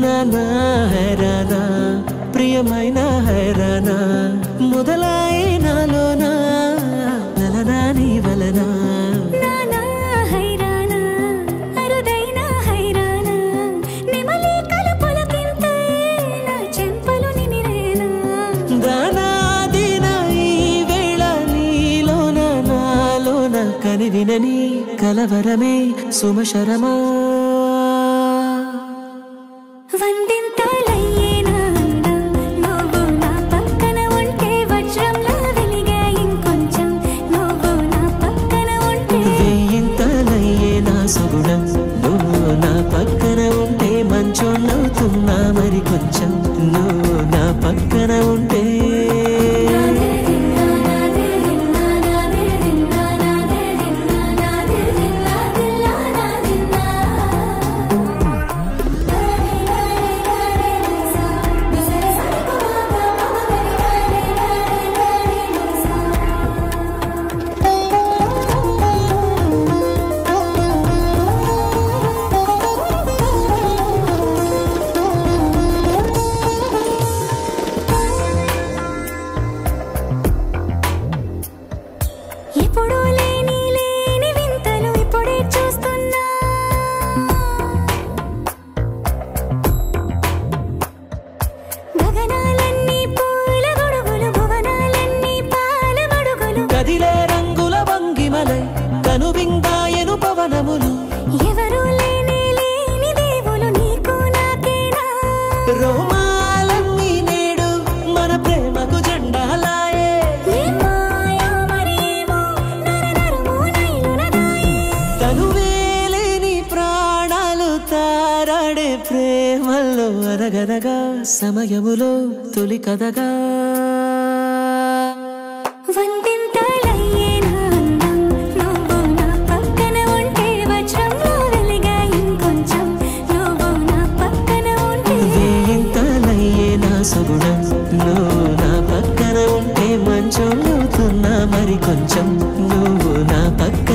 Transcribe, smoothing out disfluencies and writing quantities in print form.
నానా హైరానా ప్రియమైన హైరానా మొదలై నాలోనా నలనా నీ వలనా నానా హైరానా అరుదైన హైరానా నిమలి కలుపులకింతే నా చెంపలు నిమిరేనా దానాదిన ఈ వేళ నీలోన నాలోన కనివినని కలవరమే సుమశరమా వందింతలయ్యేనా నువ్వు నా పక్కన ఉంటే వజ్రంలా వెలిగే ఇంకొంచెం నువ్వు నా పక్కన ఉంటే వేయింతలయ్యేనా సుగుణం నువ్వు నా పక్కన ఉంటే మంచోళ్ళవుతున్నా మరి కొంచెం నువ్వు నా పక్కన ఉంటే ఎప్పుడూ లేని వింతలు ఇప్పుడే చూస్తున్నా గగనాలన్నీ పూల గొడుగులు భువనాలన్నీ పాల గొడుగులు కదిలే రంగుల వంగిమలై కనువిందాయను పవనములు ఎవరూ లేని దేవులు నీకు నాకేనా రోమాలన్నీ నేడు మన ప్రేమకు జెండాలాయే ఏమాయో మరేమో నరనరమో నైలునదాయే తనువేలేని ప్రాణాలు తారాడే ప్రేమల్లో అనగనగా సమయములో తొలి కథగా వందింతలయ్యేనా అందం నువ్వు నా పక్కన ఉంటే వజ్రంలా వెలిగే ఇంకొంచెం నువ్వు నా పక్కన ఉంటే వేయింతలయ్యేనా సుగుణం నువ్వు నా పక్కన ఉంటే మంచోళ్ళవుతున్నా మరి కొంచెం నువ్వు నా పక్కన